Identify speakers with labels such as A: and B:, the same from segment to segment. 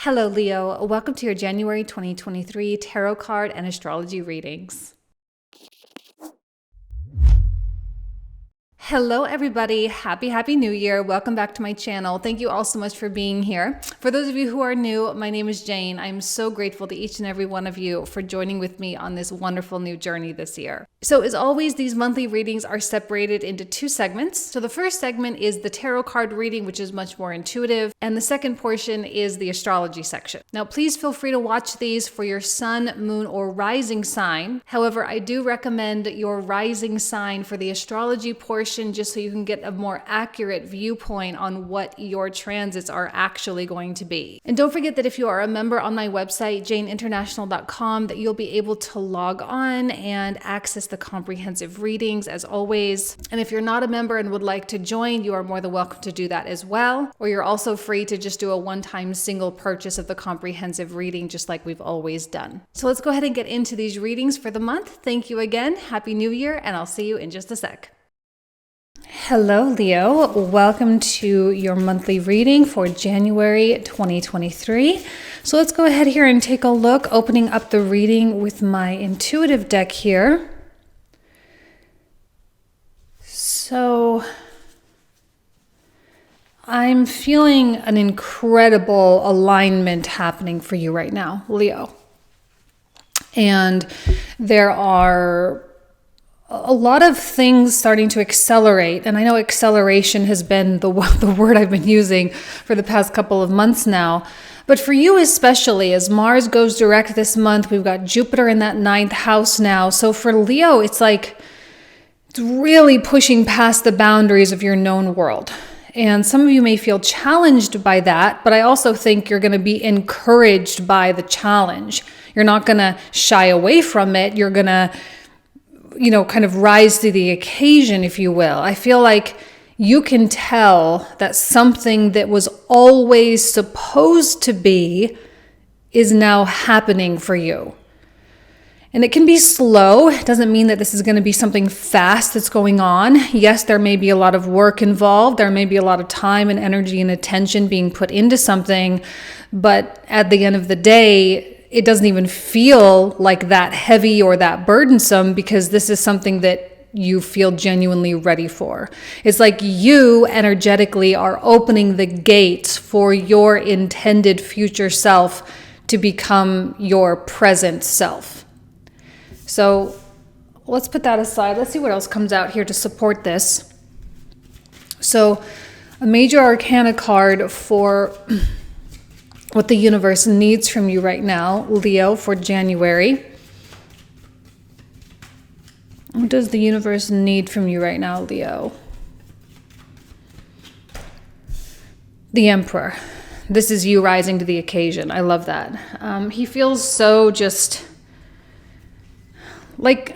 A: Hello, Leo. Welcome to your January 2023 tarot card and astrology readings. Hello, everybody. Happy New Year. Welcome back to my channel. Thank you all so much for being here. For those of you who are new, my name is Jane. I'm so grateful to each and every one of you for joining with me on this wonderful new journey this year. So as always, these monthly readings are separated into two segments. So the first segment is the tarot card reading, which is much more intuitive. And the second portion is the astrology section. Now, please feel free to watch these for your sun, moon, or rising sign. However, I do recommend your rising sign for the astrology portion, just so you can get a more accurate viewpoint on what your transits are actually going to be. And don't forget that if you are a member on my website, janeinternational.com, that you'll be able to log on and access the comprehensive readings as always. And if you're not a member and would like to join, you are more than welcome to do that as well. Or you're also free to just do a one-time single purchase of the comprehensive reading, just like we've always done. So let's go ahead and get into these readings for the month. Thank you again. Happy New Year, and I'll see you in just a sec. Hello, Leo. Welcome to your monthly reading for January 2023. So let's go ahead here and take a look, opening up the reading with my intuitive deck here. So I'm feeling an incredible alignment happening for you right now, Leo. And there are a lot of things starting to accelerate. And I know acceleration has been the word I've been using for the past couple of months now. But for you especially, as Mars goes direct this month, we've got Jupiter in that 9th house now. So for Leo, it's like it's really pushing past the boundaries of your known world. And some of you may feel challenged by that, but I also think you're going to be encouraged by the challenge. You're not going to shy away from it. You're going to kind of rise to the occasion, if you will. I feel like you can tell that something that was always supposed to be is now happening for you. And it can be slow. It doesn't mean that this is going to be something fast that's going on. Yes, there may be a lot of work involved. There may be a lot of time and energy and attention being put into something. But at the end of the day, it doesn't even feel like that heavy or that burdensome, because this is something that you feel genuinely ready for. It's like you energetically are opening the gates for your intended future self to become your present self. So let's put that aside. Let's see what else comes out here to support this. So a major arcana card for what the universe needs from you right now, Leo, for January. What does the universe need from you right now, Leo? The Emperor. This is you rising to the occasion. I love that. He feels so just like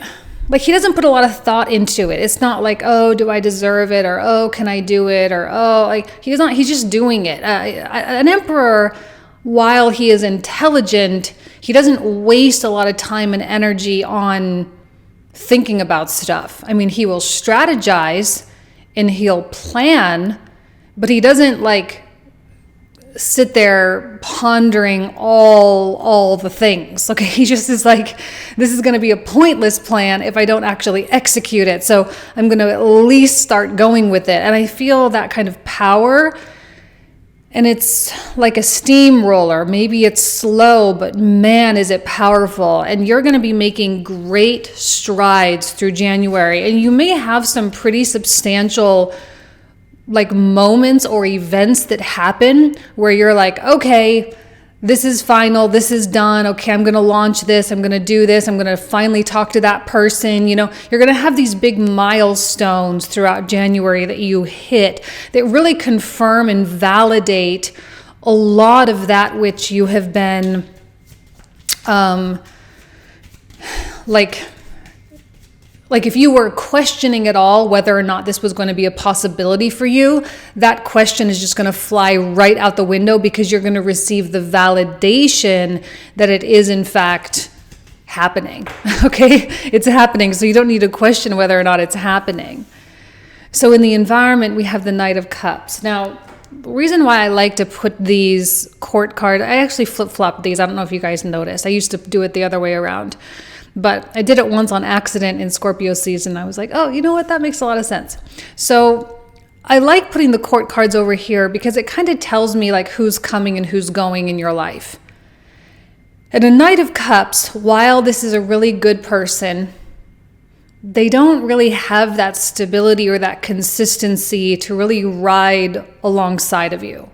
A: he doesn't put a lot of thought into it. It's not like, oh, do I deserve it? Or, oh, can I do it? Or, oh, he's just doing it. An emperor, while he is intelligent, he doesn't waste a lot of time and energy on thinking about stuff. I mean, he will strategize and he'll plan, but he doesn't sit there pondering all the things. Okay, he just is like, this is going to be a pointless plan if I don't actually execute it. So I'm going to at least start going with it. And I feel that kind of power. And it's like a steamroller. Maybe it's slow, but man, is it powerful. And you're going to be making great strides through January. And you may have some pretty substantial moments or events that happen where you're like, okay, this is final, this is done. Okay, I'm going to launch this. I'm going to do this. I'm going to finally talk to that person. You're going to have these big milestones throughout January that you hit that really confirm and validate a lot of that which you have been if you were questioning at all whether or not this was going to be a possibility for you, that question is just going to fly right out the window, because you're going to receive the validation that it is in fact happening. Okay? It's happening, so you don't need to question whether or not it's happening. So in the environment, we have the Knight of Cups. Now, The reason why I like to put these court cards, I actually flip-flop these. I don't know if you guys noticed. I used to do it the other way around. But I did it once on accident in Scorpio season. I was like, oh, you know what? That makes a lot of sense. So I like putting the court cards over here because it kind of tells me like who's coming and who's going in your life. And a Knight of Cups, while this is a really good person, they don't really have that stability or that consistency to really ride alongside of you.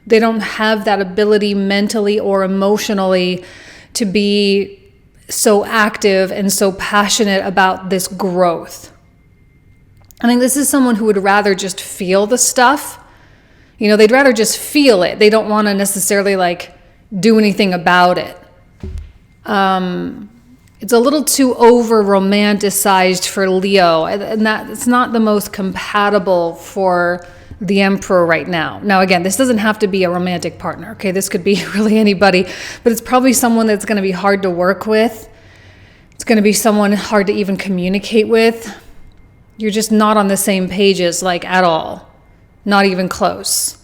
A: They don't have that ability mentally or emotionally to be so active and so passionate about this growth. I think this is someone who would rather just feel the stuff. You know, they'd rather just feel it. They don't want to necessarily like do anything about it. It's a little too over romanticized for Leo, and that it's not the most compatible for the Emperor right now. Now, again, this doesn't have to be a romantic partner. Okay, this could be really anybody, but it's probably someone that's going to be hard to work with. It's going to be someone hard to even communicate with. You're just not on the same pages, like at all, not even close.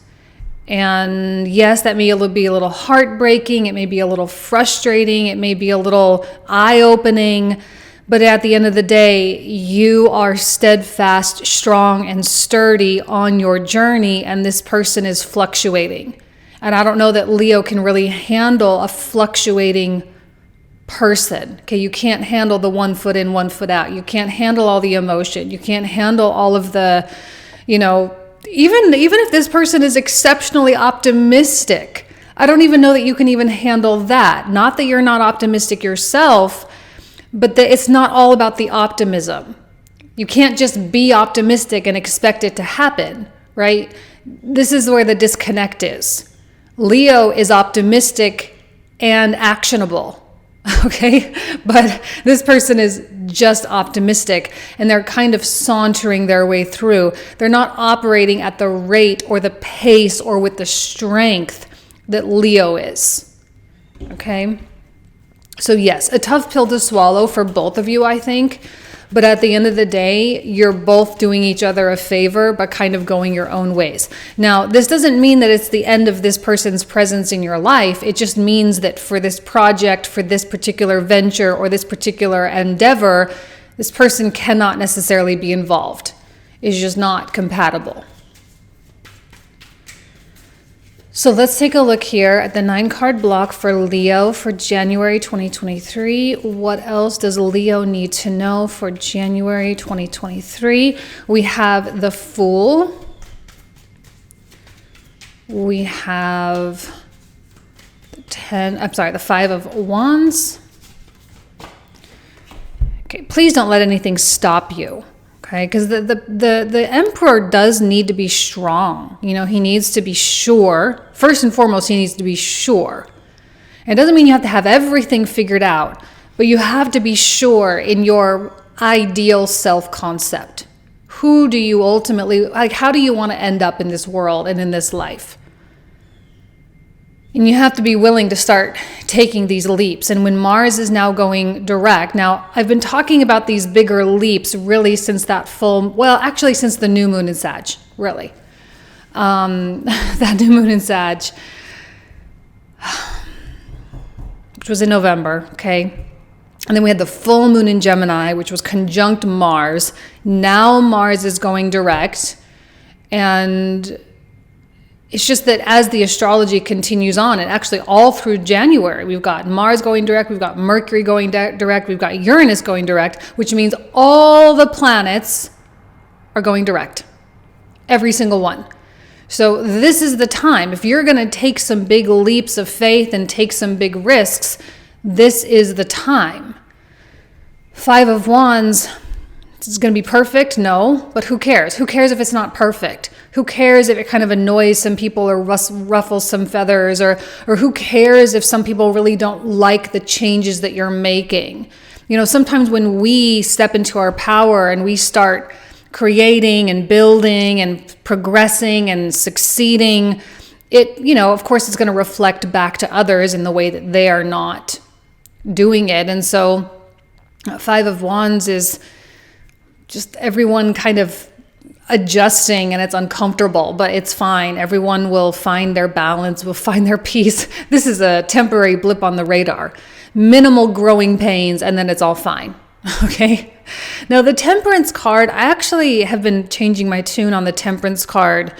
A: And yes, that may be a little heartbreaking. It may be a little frustrating. It may be a little eye-opening. But at the end of the day, you are steadfast, strong, and sturdy on your journey, and this person is fluctuating. And I don't know that Leo can really handle a fluctuating person. Okay, you can't handle the 1 foot in, 1 foot out. You can't handle all the emotion. You can't handle all of the, even if this person is exceptionally optimistic, I don't even know that you can even handle that. Not that you're not optimistic yourself, but that it's not all about the optimism. You can't just be optimistic and expect it to happen, right? This is where the disconnect is. Leo is optimistic and actionable, okay? But this person is just optimistic, and they're kind of sauntering their way through. They're not operating at the rate or the pace or with the strength that Leo is, okay? So yes, a tough pill to swallow for both of you, I think. But at the end of the day, you're both doing each other a favor, but kind of going your own ways. Now, this doesn't mean that it's the end of this person's presence in your life. It just means that for this project, for this particular venture, or this particular endeavor, this person cannot necessarily be involved. It's just not compatible. So let's take a look here at the 9-card block for Leo for January 2023. What else does Leo need to know for January 2023? We have the Fool. We have the 5 of Wands. Okay, please don't let anything stop you. Okay, because the Emperor does need to be strong. He needs to be sure. First and foremost, he needs to be sure. And it doesn't mean you have to have everything figured out, but you have to be sure in your ideal self-concept. Who do you ultimately, how do you want to end up in this world and in this life? And you have to be willing to start taking these leaps. And when Mars is now going direct, now I've been talking about these bigger leaps really since since the new moon in Sag, really. That new moon in Sag, which was in November, okay? And then we had the full moon in Gemini, which was conjunct Mars. Now Mars is going direct, and it's just that as the astrology continues on, and actually all through January, we've got Mars going direct, we've got Mercury going direct, we've got Uranus going direct, which means all the planets are going direct. Every single one. So this is the time. If you're going to take some big leaps of faith and take some big risks, this is the time. 5 of Wands, is it going to be perfect? No, but who cares? Who cares if it's not perfect? Who cares if it kind of annoys some people or ruffles some feathers, or who cares if some people really don't like the changes that you're making? Sometimes when we step into our power and we start creating and building and progressing and succeeding, of course it's going to reflect back to others in the way that they are not doing it. And so 5 of Wands is just everyone kind of adjusting and it's uncomfortable, but it's fine. Everyone will find their balance, will find their peace. This is a temporary blip on the radar. Minimal growing pains, and then it's all fine. Okay. Now the Temperance card, I actually have been changing my tune on the Temperance card,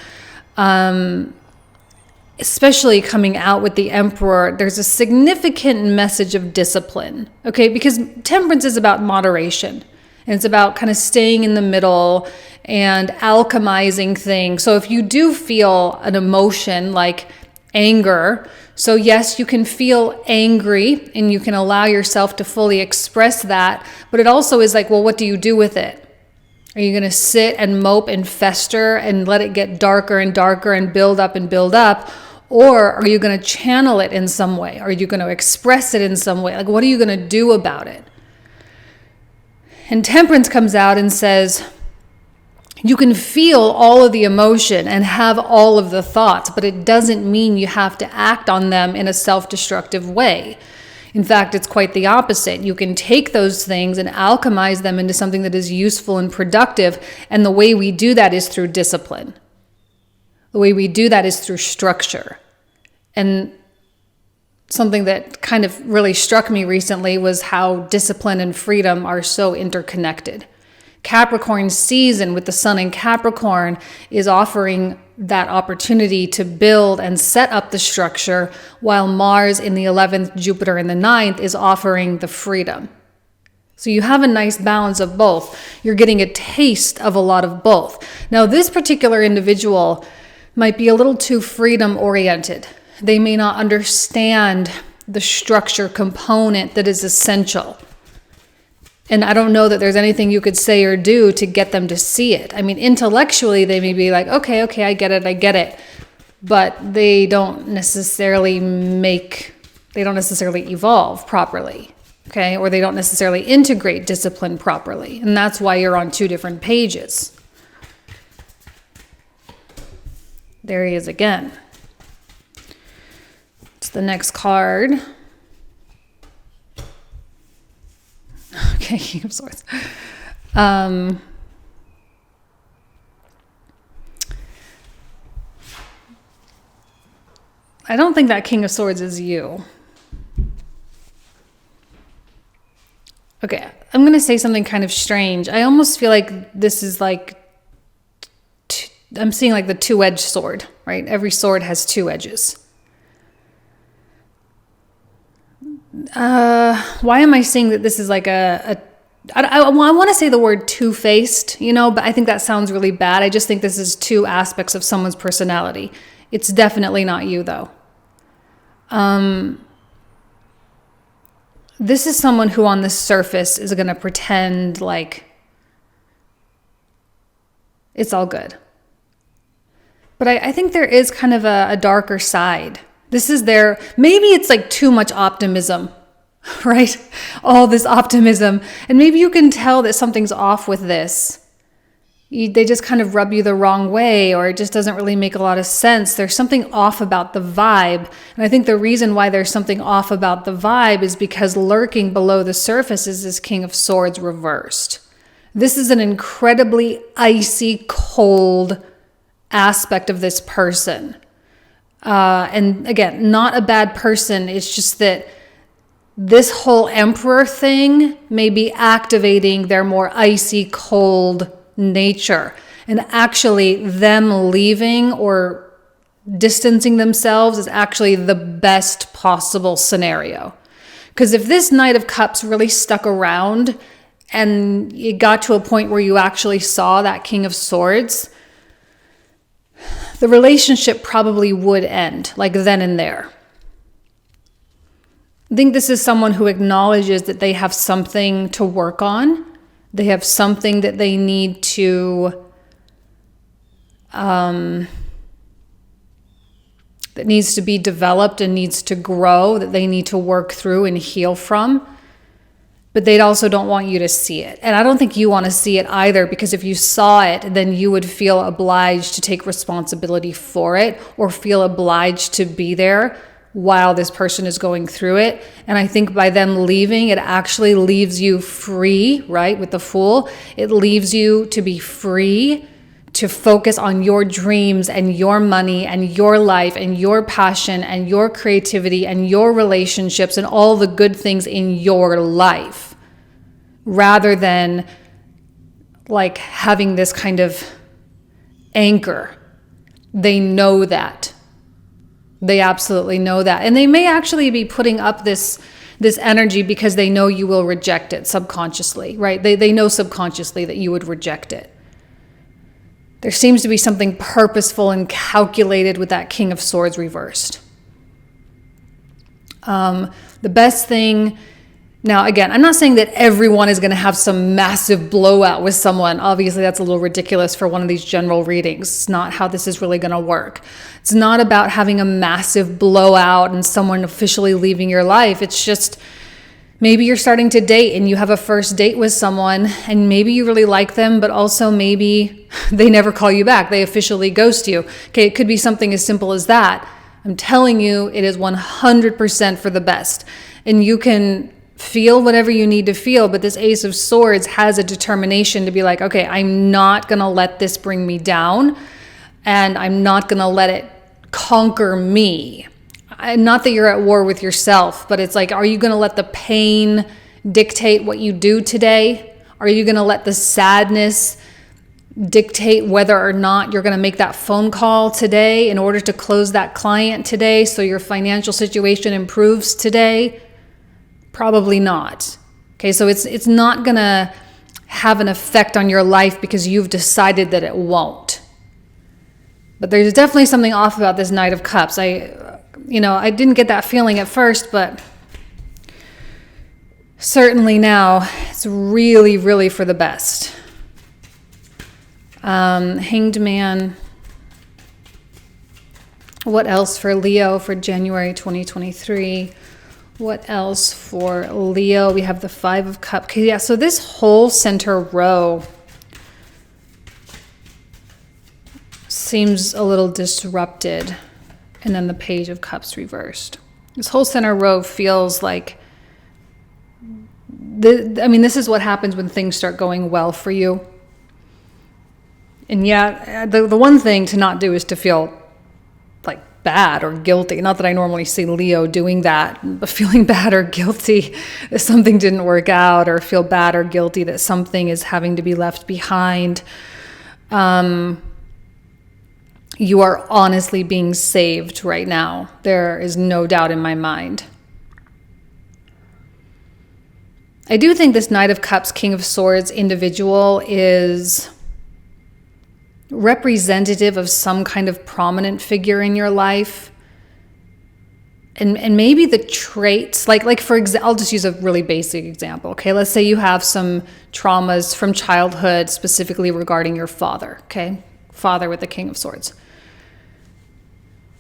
A: especially coming out with the Emperor. There's a significant message of discipline, okay? Because Temperance is about moderation, and it's about kind of staying in the middle and alchemizing things. So if you do feel an emotion like anger, so yes, you can feel angry and you can allow yourself to fully express that, but it also is like, well, what do you do with it? Are you going to sit and mope and fester and let it get darker and darker and build up and build up? Or are you going to channel it in some way? Are you going to express it in some way? Like, what are you going to do about it? And Temperance comes out and says, you can feel all of the emotion and have all of the thoughts, but it doesn't mean you have to act on them in a self-destructive way. In fact, it's quite the opposite. You can take those things and alchemize them into something that is useful and productive. And the way we do that is through discipline. The way we do that is through structure. And something that kind of really struck me recently was how discipline and freedom are so interconnected. Capricorn season with the sun in Capricorn is offering that opportunity to build and set up the structure, while Mars in the 11th, Jupiter in the 9th is offering the freedom. So you have a nice balance of both. You're getting a taste of a lot of both. Now, this particular individual might be a little too freedom oriented. They may not understand the structure component that is essential. And I don't know that there's anything you could say or do to get them to see it. I mean, intellectually, they may be like, okay, I get it. But they don't necessarily evolve properly, okay? Or they don't necessarily integrate discipline properly. And that's why you're on two different pages. There he is again. It's the next card. Okay, King of Swords. I don't think that King of Swords is you. Okay, I'm going to say something kind of strange. I almost feel like this is like, I'm seeing like the two-edged sword, right? Every sword has two edges. Why am I saying that this is like I want to say the word two-faced, but I think that sounds really bad. I just think this is two aspects of someone's personality. It's definitely not you, though. This is someone who on the surface is going to pretend like it's all good. But I think there is kind of a darker side. Maybe it's like too much optimism, right? All this optimism. And maybe you can tell that something's off with this. They just kind of rub you the wrong way, or it just doesn't really make a lot of sense. There's something off about the vibe. And I think the reason why there's something off about the vibe is because lurking below the surface is this King of Swords reversed. This is an incredibly icy, cold aspect of this person. And again, not a bad person. It's just that this whole Emperor thing may be activating their more icy, cold nature. And actually them leaving or distancing themselves is actually the best possible scenario. Because if this Knight of Cups really stuck around and it got to a point where you actually saw that King of Swords, the relationship probably would end, like then and there. I think this is someone who acknowledges that they have something to work on. They have something that they need to, that needs to be developed and needs to grow, that they need to work through and heal from. But they also don't want you to see it. And I don't think you want to see it either, because if you saw it, then you would feel obliged to take responsibility for it or feel obliged to be there while this person is going through it. And I think by them leaving, it actually leaves you free, right? With the Fool, it leaves you to be free to focus on your dreams and your money and your life and your passion and your creativity and your relationships and all the good things in your life, rather than like having this kind of anchor. They know that. They absolutely know that. And they may actually be putting up this energy because they know you will reject it subconsciously, right? They know subconsciously that you would reject it. There seems to be something purposeful and calculated with that King of Swords reversed. The best thing, now again, I'm not saying that everyone is going to have some massive blowout with someone. Obviously, that's a little ridiculous for one of these general readings. It's not how this is really going to work. It's not about having a massive blowout and someone officially leaving your life. It's just maybe you're starting to date and you have a first date with someone and maybe you really like them, but also maybe they never call you back. They officially ghost you. Okay, it could be something as simple as that. I'm telling you, it is 100% for the best. And you can feel whatever you need to feel, but this Ace of Swords has a determination to be like, okay, I'm not going to let this bring me down, and I'm not going to let it conquer me. Not that you're at war with yourself, but it's like, are you going to let the pain dictate what you do today? Are you going to let the sadness dictate whether or not you're going to make that phone call today in order to close that client today so your financial situation improves today? Probably not. Okay, so it's not going to have an effect on your life because you've decided that it won't. But there's definitely something off about this Knight of Cups. I didn't get that feeling at first, but certainly now it's really, really for the best. Hanged Man. What else for Leo for January 2023? What else for Leo? We have the Five of Cups. Okay, yeah, so this whole center row seems a little disrupted. And then the Page of Cups reversed. This whole center row feels like, this is what happens when things start going well for you. And yeah, the one thing to not do is to feel like bad or guilty. Not that I normally see Leo doing that, but feeling bad or guilty that something didn't work out, or feel bad or guilty that something is having to be left behind. You are honestly being saved right now. There is no doubt in my mind. I do think this Knight of Cups, King of Swords individual is representative of some kind of prominent figure in your life. And maybe the traits, like for example, I'll just use a really basic example. Okay, let's say you have some traumas from childhood, specifically regarding your father. Okay, father with the King of Swords.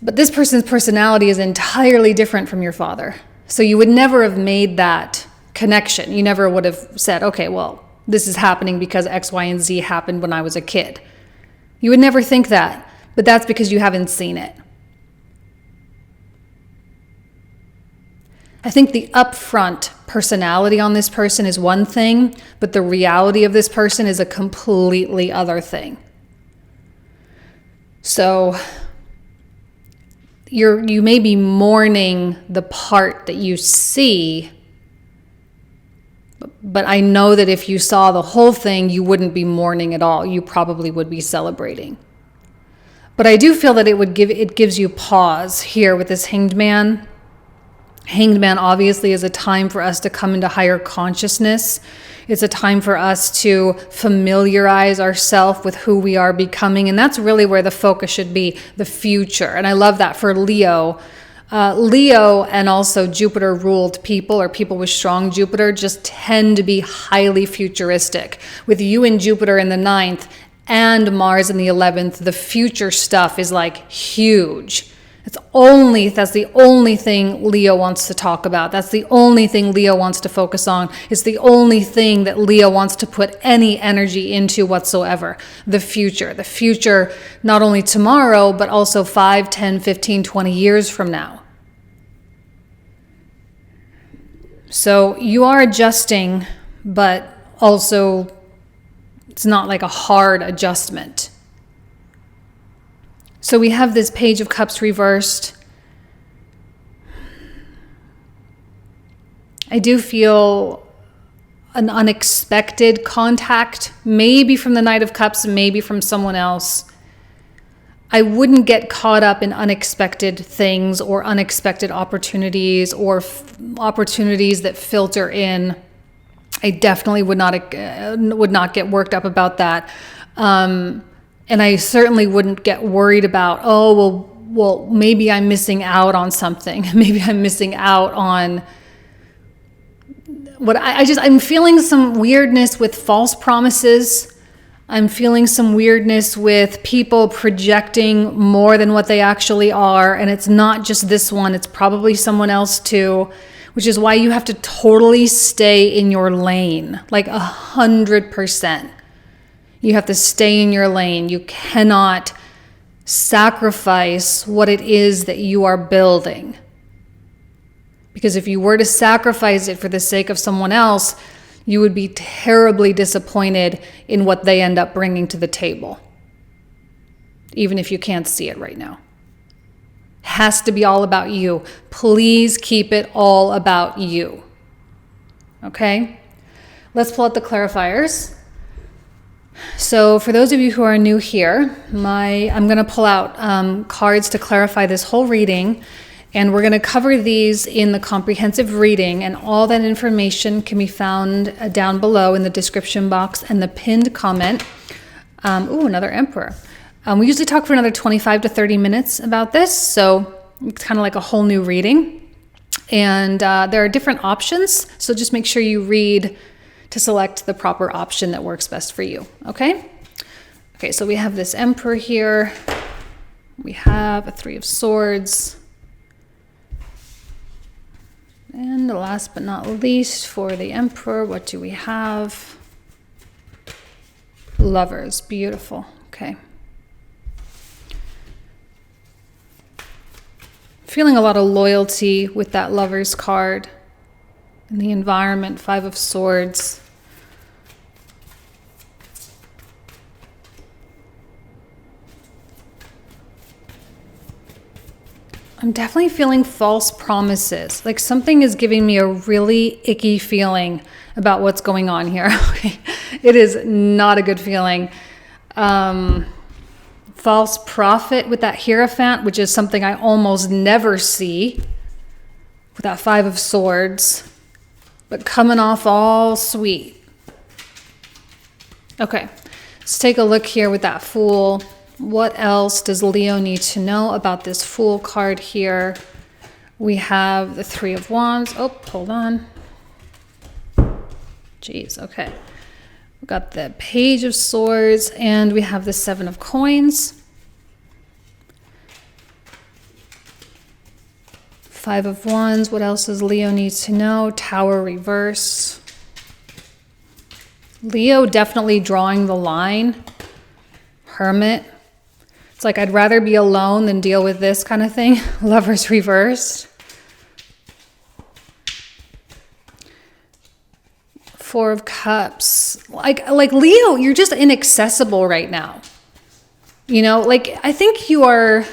A: But this person's personality is entirely different from your father. So you would never have made that connection. You never would have said, okay, well, this is happening because X, Y, and Z happened when I was a kid. You would never think that, but that's because you haven't seen it. I think the upfront personality on this person is one thing, but the reality of this person is a completely other thing. So you may be mourning the part that you see, but I know that if you saw the whole thing, you wouldn't be mourning at all. You probably would be celebrating. But I do feel that it gives you pause here with this Hanged Man. Hanged Man obviously is a time for us to come into higher consciousness. It's a time for us to familiarize ourselves with who we are becoming. And that's really where the focus should be, the future. And I love that for Leo. Leo and also Jupiter ruled people, or people with strong Jupiter, just tend to be highly futuristic. With you and Jupiter in the 9th and Mars in the 11th, the future stuff is like huge. That's the only thing Leo wants to talk about. That's the only thing Leo wants to focus on. It's the only thing that Leo wants to put any energy into whatsoever. The future, not only tomorrow, but also 5, 10, 15, 20 years from now. So you are adjusting, but also it's not like a hard adjustment. So we have this Page of Cups reversed. I do feel an unexpected contact, maybe from the Knight of Cups, maybe from someone else. I wouldn't get caught up in unexpected things or unexpected opportunities or opportunities that filter in. I definitely would not get worked up about that. And I certainly wouldn't get worried about, oh, well, maybe I'm missing out on something. Maybe I'm missing out on what I'm feeling some weirdness with false promises. I'm feeling some weirdness with people projecting more than what they actually are. And it's not just this one, it's probably someone else too, which is why you have to totally stay in your lane, like 100%. You have to stay in your lane. You cannot sacrifice what it is that you are building. Because if you were to sacrifice it for the sake of someone else, you would be terribly disappointed in what they end up bringing to the table, even if you can't see it right now. Has to be all about you. Please keep it all about you. Okay? Let's pull out the clarifiers. So for those of you who are new here, I'm going to pull out cards to clarify this whole reading. And we're going to cover these in the comprehensive reading, and all that information can be found down below in the description box and the pinned comment. Another Emperor. We usually talk for another 25 to 30 minutes about this, so it's kind of like a whole new reading. And there are different options, so just make sure you read to select the proper option that works best for you, okay? Okay, so we have this Emperor here. We have a Three of Swords. And last but not least, for the Emperor, what do we have? Lovers. Beautiful. Okay. Feeling a lot of loyalty with that Lovers card. In the environment, Five of Swords. I'm definitely feeling false promises. Like something is giving me a really icky feeling about what's going on here. It is not a good feeling. False prophet with that Hierophant, which is something I almost never see with that Five of Swords, but coming off all sweet. Okay, let's take a look here with that Fool. What else does Leo need to know about this Fool card here? We have the Three of Wands. Oh, hold on. Jeez, okay. We've got the Page of Swords, and we have the Seven of Coins. Five of Wands. What else does Leo need to know? Tower reverse. Leo definitely drawing the line. Hermit. It's like I'd rather be alone than deal with this kind of thing. Lovers reversed. Four of Cups. Like Leo, you're just inaccessible right now. You know, like I think you are,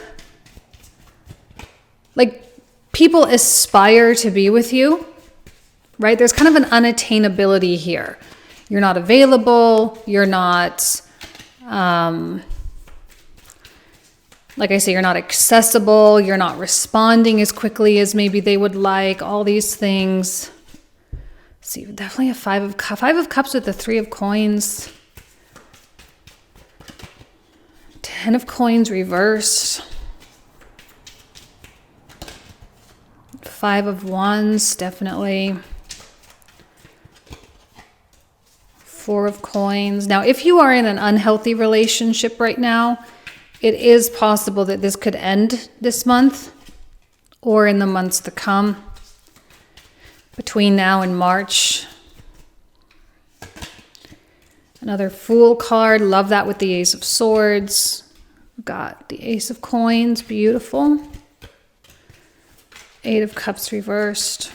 A: like people aspire to be with you, right? There's kind of an unattainability here. You're not available. You're not, like I say, you're not accessible. You're not responding as quickly as maybe they would like. All these things. Let's see, definitely a Five of Cups with the Three of Coins. Ten of Coins reversed. Five of Wands, definitely. Four of Coins. Now, if you are in an unhealthy relationship right now, it is possible that this could end this month or in the months to come. Between now and March. Another Fool card. Love that with the Ace of Swords. We've got the Ace of Coins. Beautiful. Eight of Cups reversed.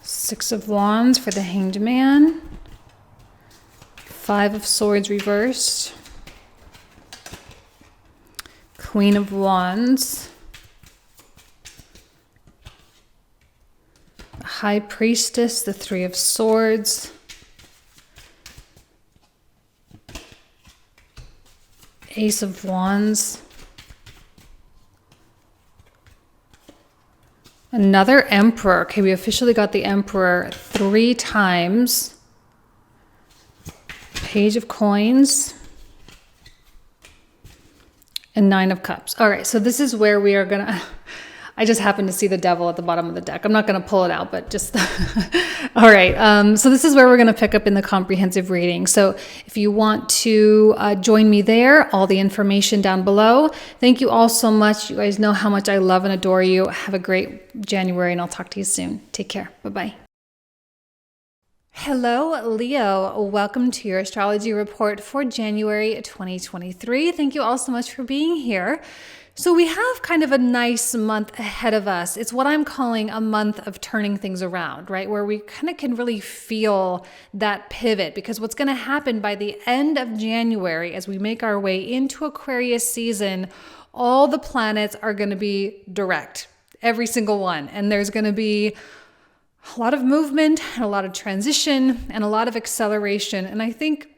A: Six of Wands for the Hanged Man. Five of Swords reversed. Queen of Wands, High Priestess, the Three of Swords, Ace of Wands, another Emperor. Okay, we officially got the Emperor 3 times. Page of Coins, and 9 of Cups. All right, so this is where we are gonna, I just happened to see the devil at the bottom of the deck. I'm not gonna pull it out, but just, all right. So this is where we're gonna pick up in the comprehensive reading. So if you want to join me there, all the information down below. Thank you all so much. You guys know how much I love and adore you. Have a great January, and I'll talk to you soon. Take care. Bye-bye. Hello, Leo. Welcome to your astrology report for January 2023. Thank you all so much for being here. So we have kind of a nice month ahead of us. It's what I'm calling a month of turning things around, right? Where we kind of can really feel that pivot, because what's going to happen by the end of January as we make our way into Aquarius season, all the planets are going to be direct, every single one. And there's going to be a lot of movement and a lot of transition and a lot of acceleration. And I think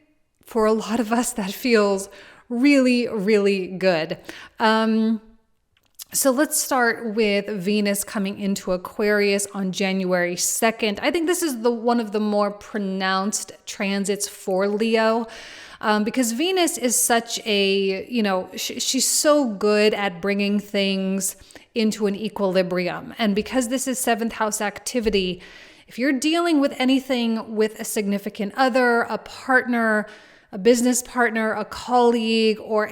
A: for a lot of us that feels really, really good. So let's start with Venus coming into Aquarius on January 2nd. I think this is one of the more pronounced transits for Leo. Because Venus is such a, she's so good at bringing things into an equilibrium. And because this is 7th house activity, if you're dealing with anything with a significant other, a partner, a business partner, a colleague, or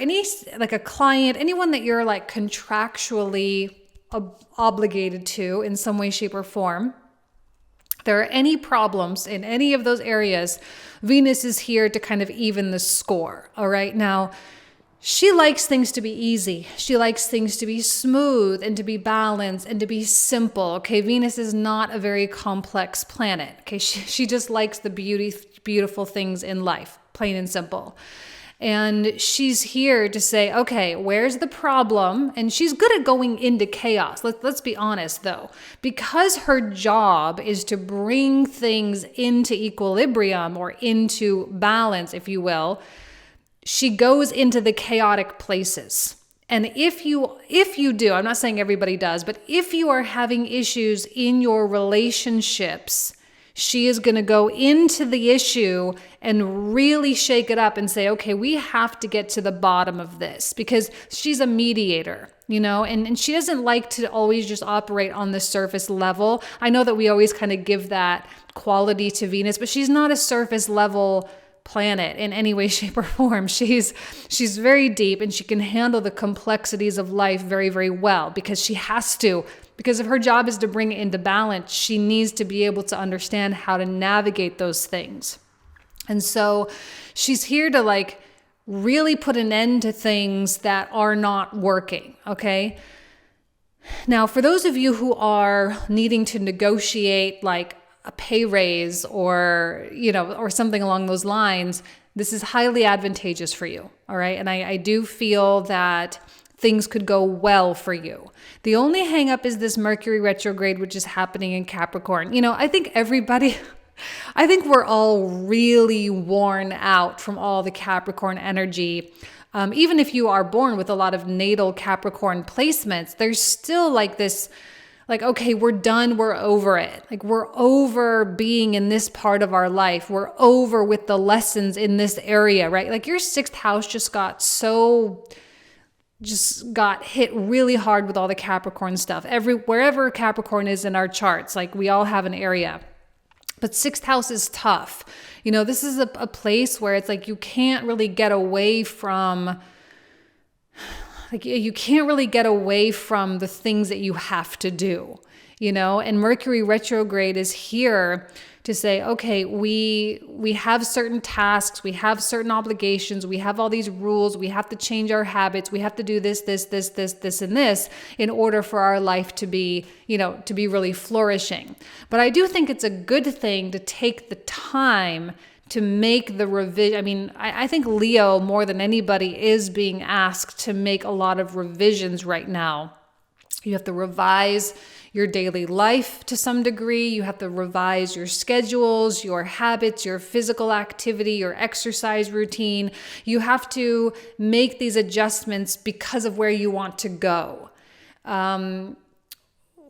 A: like a client, anyone that you're like contractually obligated to in some way, shape, or form, there are any problems in any of those areas, Venus is here to kind of even the score. All right. Now, she likes things to be easy. She likes things to be smooth and to be balanced and to be simple. Okay. Venus is not a very complex planet. Okay. She just likes the beautiful things in life, plain and simple. And she's here to say, okay, where's the problem? And she's good at going into chaos. Let's be honest though, because her job is to bring things into equilibrium or into balance, if you will. She goes into the chaotic places. And if you do, I'm not saying everybody does, but if you are having issues in your relationships, she is going to go into the issue and really shake it up and say, okay, we have to get to the bottom of this, because she's a mediator, and she doesn't like to always just operate on the surface level. I know that we always kind of give that quality to Venus, but she's not a surface level planet in any way, shape, or form. She's very deep, and she can handle the complexities of life very, very well, because she has to. Because if her job is to bring it into balance, she needs to be able to understand how to navigate those things. And so she's here to like really put an end to things that are not working, okay? Now, for those of you who are needing to negotiate like a pay raise or, or something along those lines, this is highly advantageous for you, all right? And I do feel that things could go well for you. The only hang up is this Mercury retrograde, which is happening in Capricorn. I think we're all really worn out from all the Capricorn energy. Even if you are born with a lot of natal Capricorn placements, there's still like this, like, okay, we're done. We're over it. Like, we're over being in this part of our life. We're over with the lessons in this area, right? Like your 6th house just got hit really hard with all the Capricorn stuff. Wherever Capricorn is in our charts, like we all have an area. But 6th house is tough. This is a place where it's like you can't really get away from, the things that you have to do, and Mercury retrograde is here to say, okay, we have certain tasks, we have certain obligations, we have all these rules, we have to change our habits, we have to do this, and this in order for our life to be, to be really flourishing. But I do think it's a good thing to take the time to make the revision. I mean, I think Leo, more than anybody, is being asked to make a lot of revisions right now. You have to revise your daily life to some degree. You have to revise your schedules, your habits, your physical activity, your exercise routine. You have to make these adjustments because of where you want to go.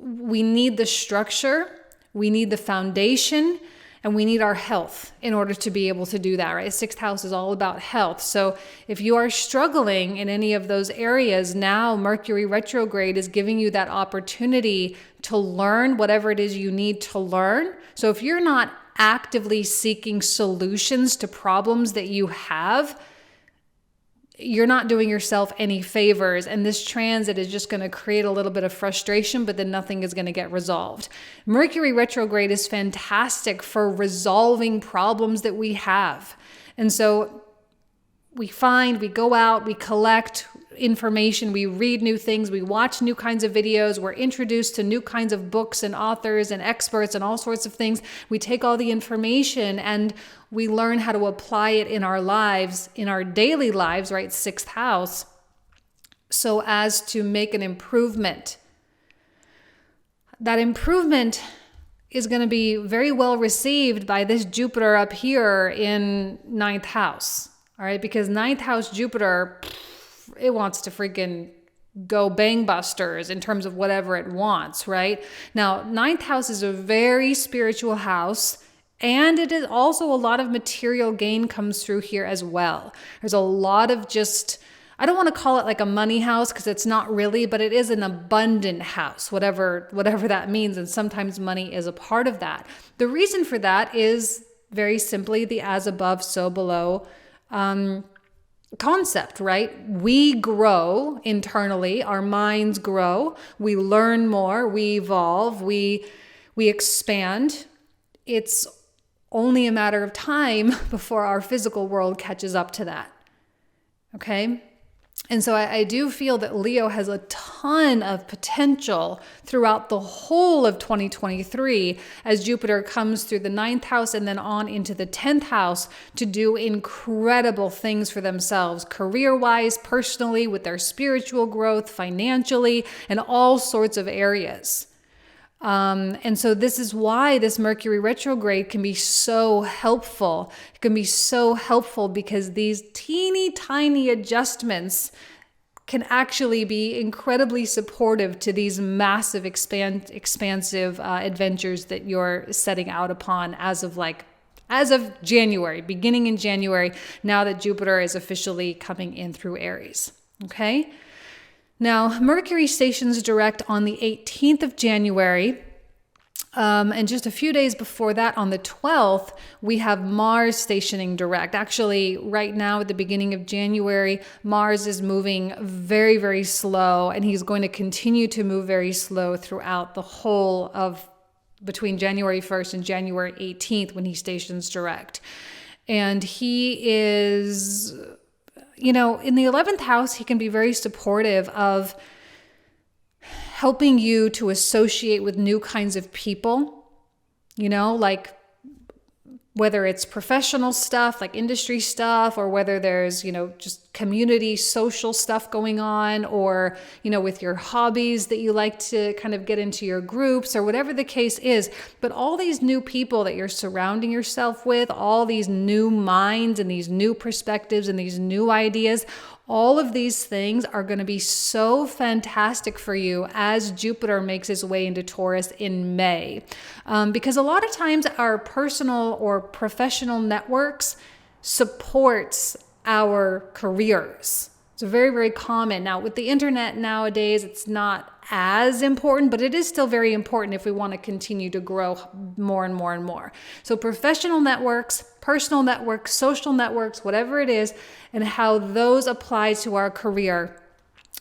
A: We need the structure, we need the foundation, and we need our health in order to be able to do that, right? Sixth house is all about health. So if you are struggling in any of those areas, now Mercury retrograde is giving you that opportunity to learn whatever it is you need to learn. So if you're not actively seeking solutions to problems that you have, you're not doing yourself any favors. And this transit is just going to create a little bit of frustration, but then nothing is going to get resolved. Mercury retrograde is fantastic for resolving problems that we have. And so we go out, we collect information, we read new things, we watch new kinds of videos, we're introduced to new kinds of books and authors and experts and all sorts of things. We take all the information and we learn how to apply it in our lives, in our daily lives, right? Sixth house, so as to make an improvement. That improvement is going to be very well received by this Jupiter up here in ninth house. All right, because ninth house Jupiter, it wants to freaking go bangbusters in terms of whatever it wants, right? Now, ninth house is a very spiritual house, and it is also a lot of material gain comes through here as well. There's a lot of just, I don't want to call it like a money house because it's not really, but it is an abundant house, whatever that means. And sometimes money is a part of that. The reason for that is very simply the as above, so below concept, right? We grow internally, our minds grow, we learn more, we evolve, we expand. It's only a matter of time before our physical world catches up to that. Okay? And so I do feel that Leo has a ton of potential throughout the whole of 2023 as Jupiter comes through the ninth house and then on into the 10th house to do incredible things for themselves, career-wise, personally, with their spiritual growth, financially, and all sorts of areas. And so this is why this Mercury retrograde can be so helpful. It can be so helpful because these teeny tiny adjustments can actually be incredibly supportive to these massive expansive adventures that you're setting out upon as of January, beginning in January, now that Jupiter is officially coming in through Aries. Okay? Now, Mercury stations direct on the 18th of January, and just a few days before that, on the 12th, we have Mars stationing direct. Actually, right now at the beginning of January, Mars is moving very, very slow, and he's going to continue to move very slow throughout the whole of between January 1st and January 18th when he stations direct. And he is, in the 11th house, he can be very supportive of helping you to associate with new kinds of people, like whether it's professional stuff, like industry stuff, or whether there's, just community, social stuff going on, or, with your hobbies that you like to kind of get into your groups or whatever the case is. But all these new people that you're surrounding yourself with, all these new minds and these new perspectives and these new ideas, all of these things are going to be so fantastic for you as Jupiter makes his way into Taurus in May. Because a lot of times our personal or professional networks supports our careers. It's very, very common. Now, with the internet nowadays, it's not as important, but it is still very important if we want to continue to grow more and more and more. So professional networks, personal networks, social networks, whatever it is, and how those apply to our career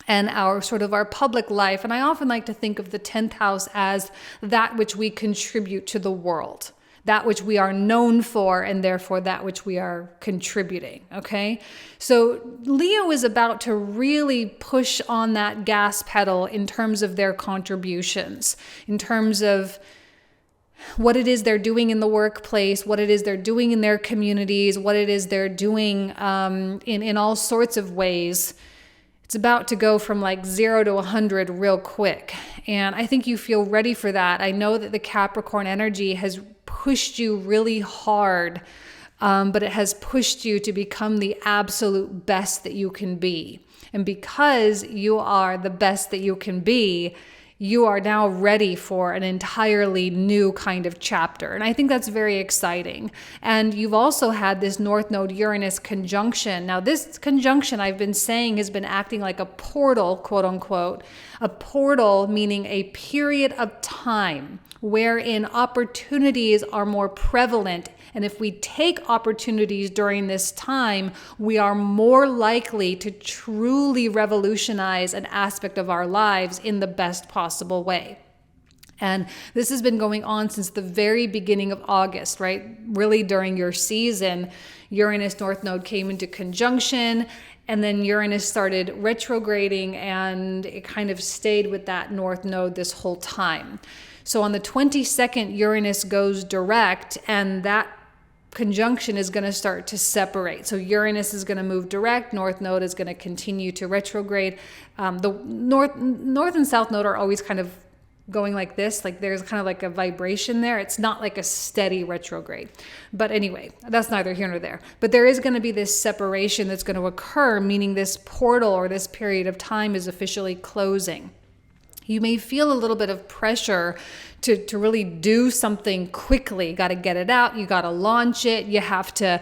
A: and our public life. And I often like to think of the 10th house as that which we contribute to the world, that which we are known for, and therefore that which we are contributing, okay? So Leo is about to really push on that gas pedal in terms of their contributions, in terms of what it is they're doing in the workplace, what it is they're doing in their communities, what it is they're doing in all sorts of ways. It's about to go from like 0 to 100 real quick. And I think you feel ready for that. I know that the Capricorn energy has pushed you really hard, but it has pushed you to become the absolute best that you can be. And because you are the best that you can be, you are now ready for an entirely new kind of chapter. And I think that's very exciting. And you've also had this North Node Uranus conjunction. Now, this conjunction, I've been saying, has been acting like a portal, quote unquote, a portal meaning a period of time wherein opportunities are more prevalent. And if we take opportunities during this time, we are more likely to truly revolutionize an aspect of our lives in the best possible way. And this has been going on since the very beginning of August, right? Really during your season, Uranus North Node came into conjunction, and then Uranus started retrograding, and it kind of stayed with that North Node this whole time. So on the 22nd, Uranus goes direct, and that conjunction is going to start to separate. So Uranus is going to move direct. North Node is going to continue to retrograde. The North and South Node are always kind of going like this. Like there's kind of like a vibration there. It's not like a steady retrograde. But anyway, that's neither here nor there. But there is going to be this separation that's going to occur, meaning this portal or this period of time is officially closing. You may feel a little bit of pressure to really do something quickly. You got to get it out. You got to launch it. You have to,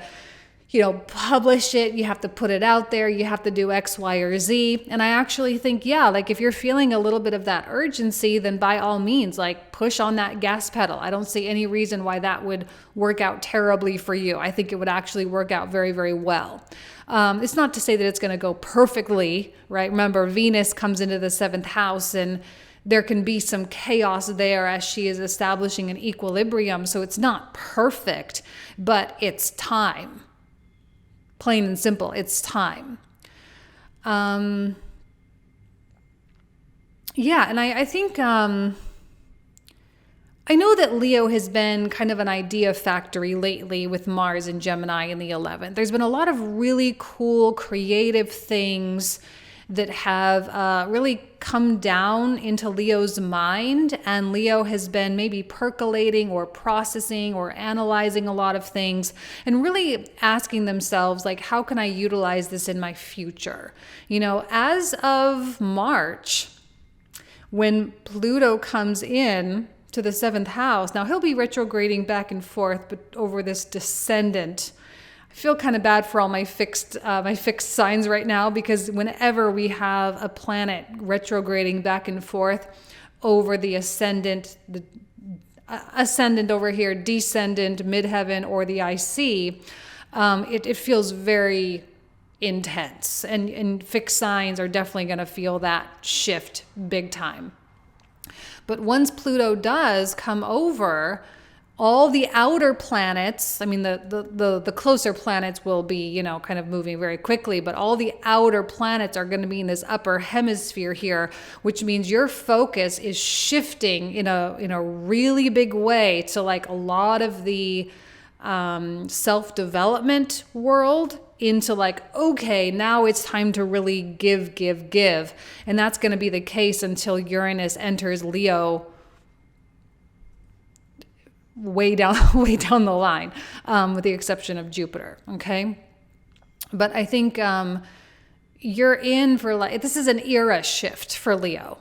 A: publish it. You have to put it out there. You have to do X, Y, or Z. And I actually think, like if you're feeling a little bit of that urgency, then by all means, like push on that gas pedal. I don't see any reason why that would work out terribly for you. I think it would actually work out very, very well. It's not to say that it's going to go perfectly, right? Remember, Venus comes into the 7th house, and there can be some chaos there as she is establishing an equilibrium. So it's not perfect, but it's time. Plain and simple, it's time. And I think I know that Leo has been kind of an idea factory lately with Mars and Gemini in the 11th. There's been a lot of really cool, creative things that have really come down into Leo's mind, and Leo has been maybe percolating or processing or analyzing a lot of things and really asking themselves, like, how can I utilize this in my future? As of March, when Pluto comes in to the 7th house, now he'll be retrograding back and forth, but over this descendant. I feel kind of bad for all my fixed signs right now, because whenever we have a planet retrograding back and forth over the ascendant over here, descendant, midheaven, or the IC, it feels very intense, and fixed signs are definitely going to feel that shift big time. But once Pluto does come over, all the outer planets, I mean, the closer planets will be, kind of moving very quickly, but all the outer planets are going to be in this upper hemisphere here, which means your focus is shifting in a really big way to like a lot of the self-development world into like, okay, now it's time to really give. And that's going to be the case until Uranus enters Leo way down the line, with the exception of Jupiter. Okay. But I think, you're in for like, this is an era shift for Leo.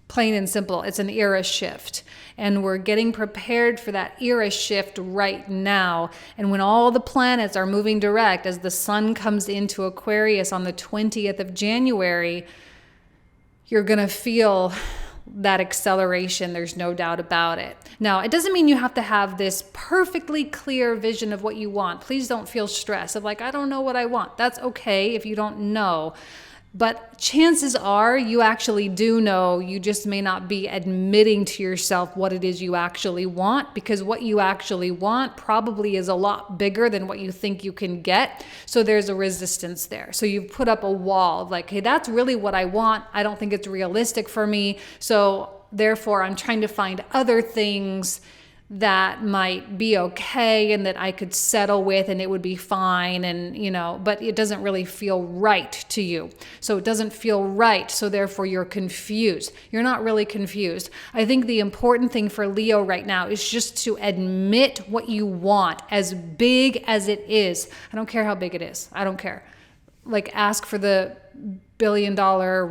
A: Plain and simple. It's an era shift. And we're getting prepared for that era shift right now. And when all the planets are moving direct, as the sun comes into Aquarius on the 20th of January, you're going to feel that acceleration. There's no doubt about it. Now, it doesn't mean you have to have this perfectly clear vision of what you want. Please don't feel stressed of like, I don't know what I want. That's okay if you don't know. But chances are you actually do know. You just may not be admitting to yourself what it is you actually want, because what you actually want probably is a lot bigger than what you think you can get. So there's a resistance there. So you've put up a wall of like, hey, that's really what I want. I don't think it's realistic for me. So therefore, I'm trying to find other things that might be okay and that I could settle with and it would be fine, and but it doesn't really feel right to you. So it doesn't feel right, so therefore you're confused. You're not really confused. I think the important thing for Leo right now is just to admit what you want, as big as it is. I don't care how big it is. I don't care. Like, ask for the $1 billion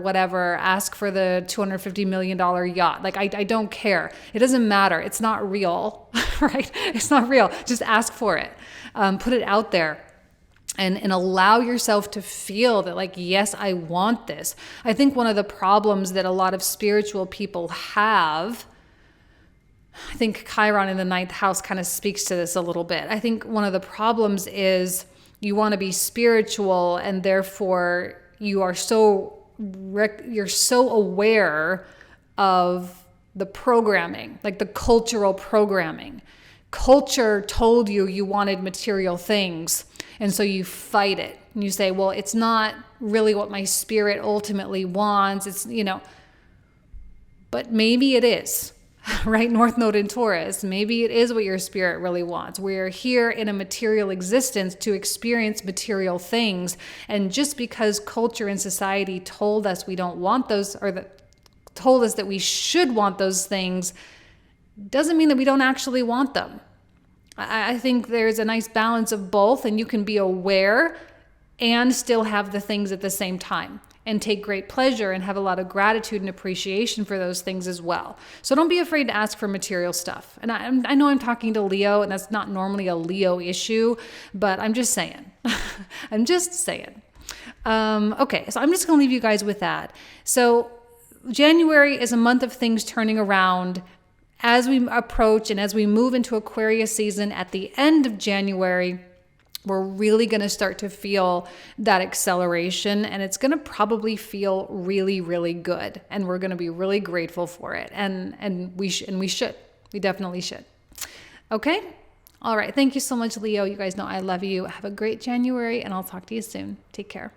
A: whatever, ask for the $250 million yacht. Like, I don't care. It doesn't matter. It's not real, right? It's not real. Just ask for it. Put it out there. And allow yourself to feel that, like, yes, I want this. I think one of the problems that a lot of spiritual people have, I think Chiron in the 9th house kind of speaks to this a little bit. I think one of the problems is you want to be spiritual, and therefore you're so aware of the programming, like the cultural programming. Culture told you wanted material things, and so you fight it. And you say, well, it's not really what my spirit ultimately wants. It's, but maybe it is. Right? North Node in Taurus. Maybe it is what your spirit really wants. We're here in a material existence to experience material things. And just because culture and society told us we don't want those, or that told us that we should want those things, doesn't mean that we don't actually want them. I think there's a nice balance of both, and you can be aware and still have the things at the same time, and take great pleasure and have a lot of gratitude and appreciation for those things as well. So don't be afraid to ask for material stuff. And I know I'm talking to Leo, and that's not normally a Leo issue, but I'm just saying. I'm just saying. Okay, so I'm just going to leave you guys with that. So January is a month of things turning around. As we approach and as we move into Aquarius season at the end of January, we're really going to start to feel that acceleration, and it's going to probably feel really, really good. And we're going to be really grateful for it. And we should. We definitely should. Okay? All right. Thank you so much, Leo. You guys know I love you. Have a great January, and I'll talk to you soon. Take care.